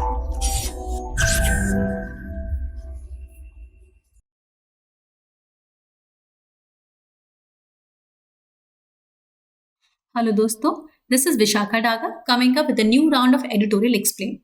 Hello दोस्तों, this is Vishakha Daga coming up with a new round of editorial explain.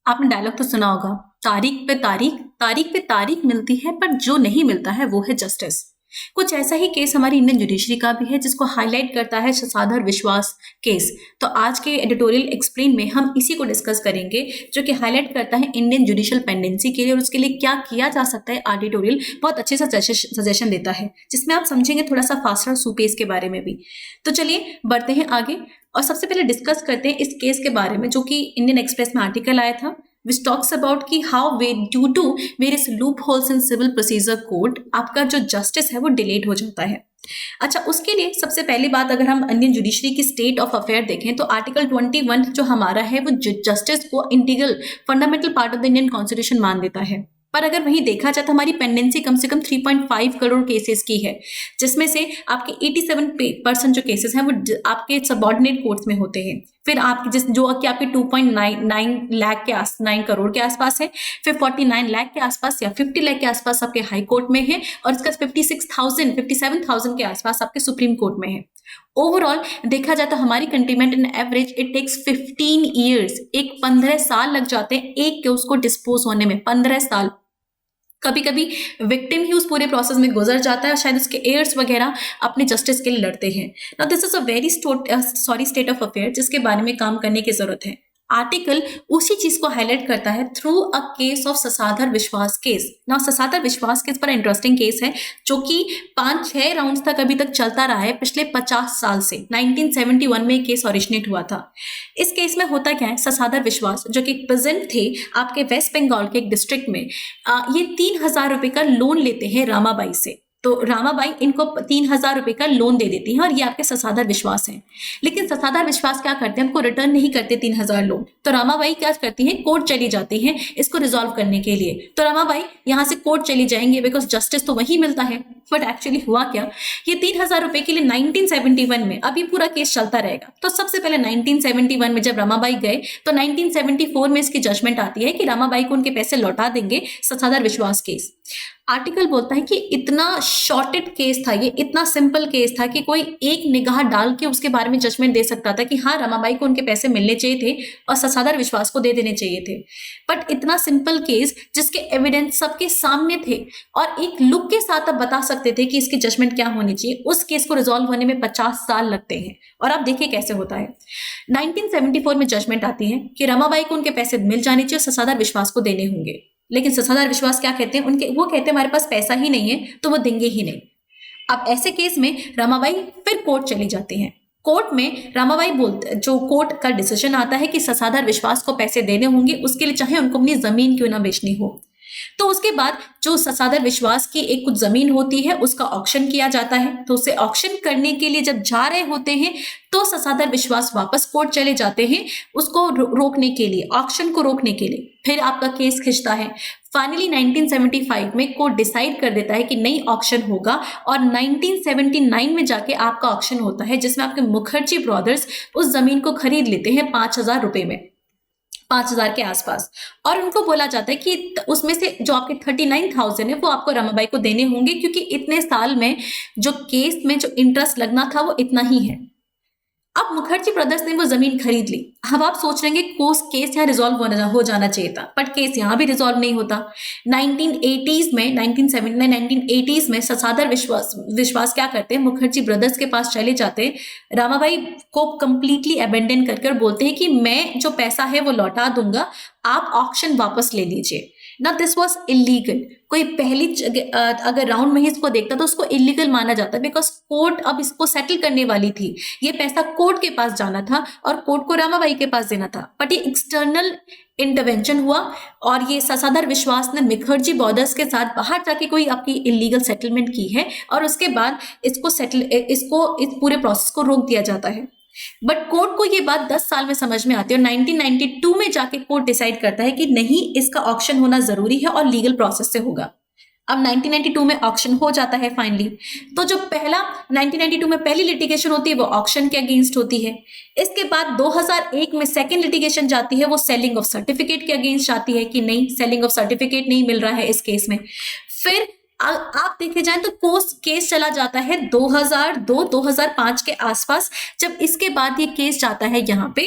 आपने dialogue तो सुना होगा, तारीख पे तारीख मिलती है, पर जो नहीं मिलता है वो है जस्टिस। कुछ ऐसा ही केस हमारी इंडियन जुडिशरी का भी है, जिसको हाईलाइट करता है शशाधर विश्वास केस। तो आज के एडिटोरियल एक्सप्लेन में हम इसी को डिस्कस करेंगे, जो कि हाईलाइट करता है इंडियन जुडिशियल पेंडेंसी के लिए और उसके लिए क्या किया जा सकता है। एडिटोरियल बहुत अच्छे से सजेशन देता है, जिसमें आप समझेंगे थोड़ा सा फास्टर सुपेस के बारे में भी। तो चलिए बढ़ते हैं आगे और सबसे पहले डिस्कस करते हैं इस केस के बारे में, जो कि इंडियन एक्सप्रेस में आर्टिकल आया था, which talks about कि how due to various loopholes in civil procedure code आपका जो जस्टिस है वो डिलेड हो जाता है। अच्छा, उसके लिए सबसे पहली बात, अगर हम इंडियन जुडिशरी की स्टेट ऑफ अफेयर देखें तो आर्टिकल 21 जो हमारा है वो जस्टिस को integral fundamental part of the Indian constitution मान देता है। पर अगर वहीं देखा जाए तो हमारी पेंडेंसी कम से कम 3.5 करोड़ केसेस की है, जिसमें से आपके 87% जो केसेस हैं वो आपके सबऑर्डिनेट कोर्ट्स में होते हैं। फिर आपके जो कि आपके 2.9 लाख के 9 करोड़ के आसपास है, फिर 49 लाख के आसपास या 50 लाख के आसपास आपके हाई कोर्ट में है, और इसका 57,000 के आसपास आपके सुप्रीम कोर्ट में है। ओवरऑल देखा जाए तो हमारी कंट्री में in average it takes 15 years, 15 साल लग जाते हैं एक केस को डिस्पोज होने में। 15 साल। कभी कभी विक्टिम ही उस पूरे प्रोसेस में गुजर जाता है और शायद उसके एयर्स वगैरह अपने जस्टिस के लिए लड़ते हैं। Now this is a very state of affair जिसके बारे में काम करने की जरूरत है। आर्टिकल उसी चीज को हाईलाइट करता है through a case of Shashadhar विश्वास केस। ना शशाधर विश्वास केस पर इंटरेस्टिंग केस है, जो कि 5-6 राउंड्स तक अभी तक चलता रहा है पिछले 50 साल से। 1971 में केस ओरिजिनेट हुआ था। इस केस में होता क्या है, शशाधर विश्वास जो कि प्रेजेंट थे आपके वेस्ट बंगाल के एक डिस्ट्रिक्ट में, ये 3,000 रुपए का लोन लेते हैं रामाबाई से। तो रामाबाई इनको 3,000 रुपए का लोन दे देती हैं और ये आपके शशाधर विश्वास हैं। लेकिन शशाधर विश्वास क्या करते हैं, उनको रिटर्न नहीं करते 3,000 लोन। तो रामाबाई क्या करती हैं, कोर्ट चली जाती हैं इसको रिजॉल्व करने के लिए। तो रामाबाई यहाँ से कोर्ट चली जाएंगे बिकॉज जस्टिस तो वही मिलता है। बट एक्चुअली हुआ क्या, ये 3,000 रुपए के लिए 1971 में अभी पूरा केस चलता रहेगा। तो सबसे पहले 1971 में जब रामाबाई गए तो 1974 में इसकी जजमेंट आती है कि रामाबाई को उनके पैसे लौटा देंगे शशाधर विश्वास केस। आर्टिकल बोलता है कि इतना शॉर्टेड केस था, ये इतना सिंपल केस था कि कोई एक निगाह डाल के उसके बारे में जजमेंट दे सकता था कि हाँ, रमाबाई को उनके पैसे मिलने चाहिए थे और शशाधर विश्वास को दे देने चाहिए थे। बट इतना सिंपल केस जिसके एविडेंस सबके सामने थे और एक लुक के साथ आप बता सकते थे कि इसकी जजमेंट क्या होनी चाहिए, उस केस को रिजॉल्व होने में 50 साल लगते हैं। और आप देखिए कैसे होता है। 1974 में जजमेंट आती है कि रमाबाई को उनके पैसे मिल जाने चाहिए, शशाधर विश्वास को देने होंगे। लेकिन शशाधर विश्वास क्या कहते हैं, वो कहते हैं हमारे पास पैसा ही नहीं है तो वो देंगे ही नहीं। अब ऐसे केस में रमाबाई फिर कोर्ट चली जाती हैं। कोर्ट में रमाबाई बोलते, जो कोर्ट का डिसीजन आता है कि शशाधर विश्वास को पैसे देने होंगे, उसके लिए चाहे उनको अपनी जमीन क्यों ना बेचनी हो। तो उसके बाद जो शशाधर विश्वास की एक कुछ जमीन होती है उसका ऑक्शन किया जाता है। तो उसे ऑक्शन करने के लिए जब जा रहे होते हैं तो शशाधर विश्वास वापस कोर्ट चले जाते हैं उसको रोकने के लिए, ऑक्शन को रोकने के लिए। फिर आपका केस खिंचता है। फाइनली 1975 में कोर्ट डिसाइड कर देता है कि नहीं, ऑक्शन होगा, और 1979 में जाके आपका ऑक्शन होता है जिसमें आपके मुखर्जी ब्रदर्स उस जमीन को खरीद लेते हैं 5,000 रुपए में, 5,000 के आसपास। और उनको बोला जाता है कि उसमें से जो आपके 39,000 है वो आपको रमाबाई को देने होंगे, क्योंकि इतने साल में जो केस में जो इंटरेस्ट लगना था वो इतना ही है। अब मुखर्जी ब्रदर्स ने वो जमीन खरीद ली। अब आप सोच रहे हैं केस यहाँ रिजॉल्व हो जाना चाहिए था, बट केस यहाँ भी रिजॉल्व नहीं होता। 1980s में 1980s में शशाधर विश्वास क्या करते हैं, मुखर्जी ब्रदर्स के पास चले जाते हैं, रामाबाई को कंप्लीटली अबेंडन करके बोलते हैं कि मैं जो पैसा है वो लौटा दूंगा, आप ऑक्शन वापस ले लीजिए ना। This was illegal. कोई पहली अगर राउंड में ही इसको देखता तो उसको इलीगल माना जाता है, बिकॉज कोर्ट अब इसको सेटल करने वाली थी। ये पैसा कोर्ट के पास जाना था और कोर्ट को रामाबाई के पास देना था। बट ये एक्सटर्नल इंटरवेंशन हुआ और ये शशाधर विश्वास ने मुखर्जी ब्रदर्स के साथ बाहर जाके कोई आपकी इलीगल सेटलमेंट की है, और उसके बाद इसको इस पूरे प्रोसेस को रोक दिया जाता है। बट कोर्ट को ये बात 10 साल में समझ में आती है और 1992 में जाके कोर्ट डिसाइड करता है कि नहीं, इसका ऑक्शन होना जरूरी है और लीगल प्रोसेस से होगा। अब 1992 में ऑक्शन हो जाता है फाइनली। तो जो पहला 1992 में पहली लिटिगेशन होती है वो ऑक्शन के अगेंस्ट होती है। इसके बाद 2001 में सेकंड लिटिगेशन जाती है, वो सेलिंग ऑफ सर्टिफिकेट के अगेंस्ट जाती है कि नहीं, सेलिंग ऑफ सर्टिफिकेट नहीं मिल रहा है इस केस में। फिर आप देखे जाएं तो केस चला जाता है 2002-2005 के आसपास, जब इसके बाद ये केस जाता है यहाँ पे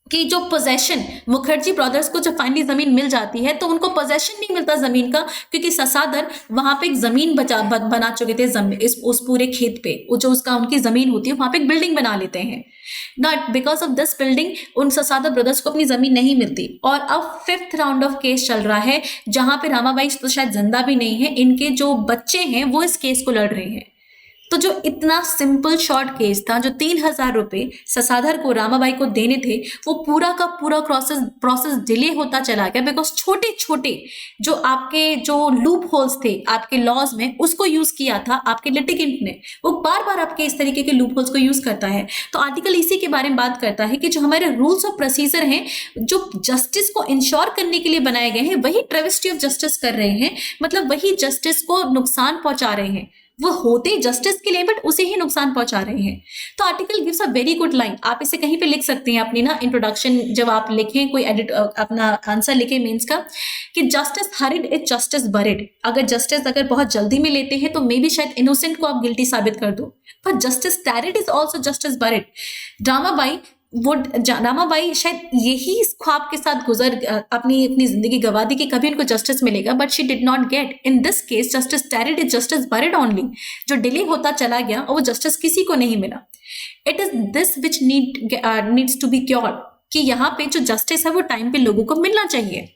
कि जो पोजेशन मुखर्जी ब्रदर्स को जब फाइनली जमीन मिल जाती है तो उनको पोजेशन नहीं मिलता जमीन का, क्योंकि ससादर वहां पे एक जमीन बना चुके थे उस पूरे खेत पे, जो उसका उनकी जमीन होती है वहां पे एक बिल्डिंग बना लेते हैं। Not because of this building उन ससादर ब्रदर्स को अपनी जमीन नहीं मिलती। और अब 5th राउंड ऑफ केस चल रहा है जहां पे रामाबाई तो शायद जिंदा भी नहीं है, इनके जो बच्चे हैं वो इस केस को लड़ रहे हैं। तो जो इतना सिंपल शॉर्ट केस था, जो 3,000 रुपए ससाधर को रामाबाई को देने थे, वो पूरा का पूरा प्रोसेस डिले होता चला गया, बिकॉज छोटे छोटे जो आपके जो लूप होल्स थे आपके लॉज में, उसको यूज किया था आपके लिटिगेंट ने। वो बार बार आपके इस तरीके के लूप होल्स को यूज करता है। तो आर्टिकल इसी के बारे में बात करता है कि जो हमारे रूल्स ऑफ प्रोसीजर हैं, जो जस्टिस को इंश्योर करने के लिए बनाए गए हैं, वही ट्रेविस्टी ऑफ जस्टिस कर रहे हैं, मतलब वही जस्टिस को नुकसान पहुंचा रहे हैं। वो होते जस्टिस के लिए बट उसे ही नुकसान पहुंचा रहे हैं। तो article gives a very good line, आप इसे कहीं पे लिख सकते हैं अपनी ना इंट्रोडक्शन, जब आप लिखें कोई अपना आंसर लिखें मेंस का, कि justice hurried is justice buried. अगर जस्टिस बहुत जल्दी में लेते हैं तो मे बी शायद इनोसेंट को आप गिल्टी साबित कर दो, पर justice tarried is also justice buried. Ramabai शायद यही इस ख्वाब के साथ अपनी जिंदगी गवा दी कि कभी उनको जस्टिस मिलेगा, but she did not get. In this case justice tarried is justice buried only. जो डिले होता चला गया और वो जस्टिस किसी को नहीं मिला। It is this which needs to be cured, कि यहाँ पे जो जस्टिस है वो टाइम पे लोगों को मिलना चाहिए।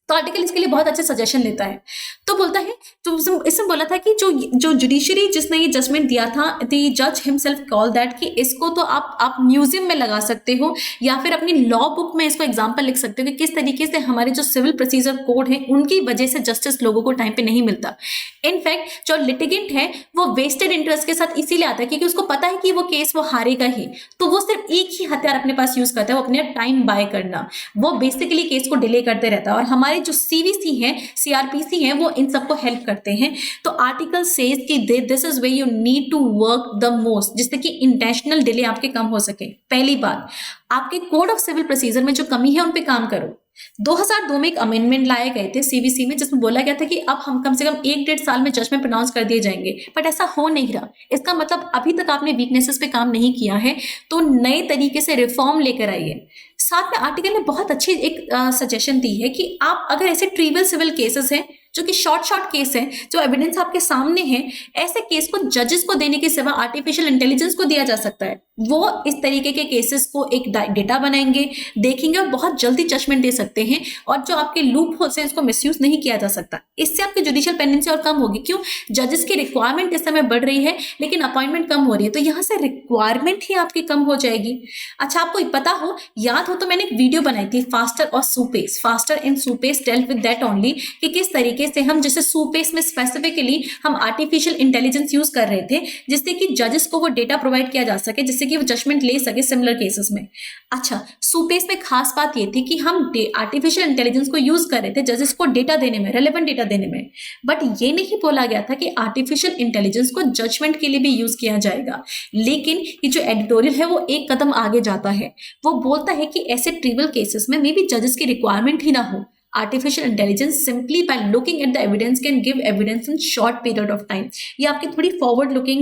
तो आर्टिकल इसके लिए बहुत अच्छे सजेशन लेता है। तो बोलता है, तो इसमें बोला था कि जो जुडिशरी जिसने ये जजमेंट दिया था, द जज हिमसेल्फ कॉल दैट, कि इसको तो आप म्यूजियम में लगा सकते हो या फिर अपनी लॉ बुक में इसको एग्जांपल लिख सकते हो कि किस तरीके से हमारे जो सिविल प्रोसीजर कोड है उनकी वजह से जस्टिस लोगों को टाइम पे नहीं मिलता। इनफैक्ट जो लिटिगेंट है वो वेस्टेड इंटरेस्ट के साथ इसीलिए आता है क्योंकि उसको पता है कि वो केस वो हारेगा ही, तो वो सिर्फ एक ही हथियार अपने पास यूज करता है, वो अपने टाइम बाय करना। वो बेसिकली केस को डिले करते रहता है और हमारे जो सीवीसी है, सीआरपीसी है, वो इन सबको हेल्प करते हैं। तो आर्टिकल सेज कि this is way you need to work the most, जिससे कि इंटेंशनल डिले आपके कम हो सके। पहली बात, आपके कोड ऑफ सिविल प्रोसीजर में जो कमी है उन पे काम करो। 2002 में एक अमेंडमेंट लाए गए थे सीवीसी में, जिसमें बोला गया था कि अब हम कम से कम 1-1.5 साल में जजमेंट प्रोनाउंस कर दिए जाएंगे, बट ऐसा हो नहीं रहा। इसका मतलब अभी तक आपने वीकनेसेस पे काम नहीं किया है, तो नए तरीके से रिफॉर्म लेकर आइए। साथ में आर्टिकल ने बहुत अच्छी एक सजेशन दी है कि आप अगर ऐसे ट्रिवियल सिविल केसेस हैं जो कि शॉर्ट केस है, जो एविडेंस आपके सामने है, ऐसे केस को जजेस को देने के सिवा आर्टिफिशियल इंटेलिजेंस को दिया जा सकता है। वो इस तरीके के केसेस को एक डेटा बनाएंगे, देखेंगे और बहुत जल्दी जजमेंट दे सकते हैं, और जो आपके लूप होल्स हैं इसको मिसयूज नहीं किया जा सकता। इससे आपकी जुडिशियल पेंडेंसी और कम होगी। क्यों? जजेस की रिक्वायरमेंट इस समय बढ़ रही है लेकिन अपॉइंटमेंट कम हो रही है, तो यहाँ से रिक्वायरमेंट ही आपकी कम हो जाएगी। अच्छा, आपको पता हो, याद हो तो मैंने एक वीडियो बनाई थी फास्टर और SUPACE, faster and SUPACE dealt with that only, कि किस तरीके से हम, जैसे सुपेस में स्पेसिफिकली हम आर्टिफिशियल इंटेलिजेंस यूज कर रहे थे जिससे कि जजेस को वो डेटा प्रोवाइड किया जा सके, जिससे कि वो जजमेंट ले सके सिमिलर केसेस में। अच्छा, सुपेस में खास बात ये थी कि हम आर्टिफिशियल इंटेलिजेंस को यूज कर रहे थे जजेस को डेटा देने में, रेलेवेंट डेटा देने में, बट ये नहीं बोला गया था कि आर्टिफिशियल इंटेलिजेंस को जजमेंट के लिए भी यूज किया जाएगा। लेकिन ये जो एडिटोरियल है वो एक कदम आगे जाता है। वो बोलता है कि ऐसे ट्रिवियल केसेस में मे बी जजेस की रिक्वायरमेंट ही ना हो। Artificial intelligence simply by looking at the evidence can give evidence in short period of time. ये आपकी थोड़ी फॉरवर्ड लुकिंग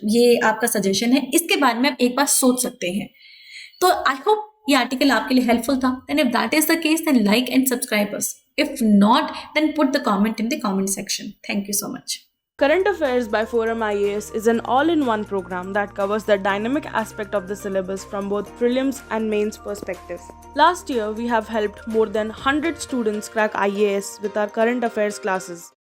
ये आपका सजेशन है, इसके बारे में आप एक बार सोच सकते हैं। तो आई होप ये आर्टिकल आपके लिए हेल्पफुल था। And if that is the case then like and subscribe us. If not, then put the comment in the comment section. Thank you so much. Current Affairs by Forum IAS is an all-in-one program that covers the dynamic aspect of the syllabus from both prelims and mains perspective. Last year, we have helped more than 100 students crack IAS with our current affairs classes.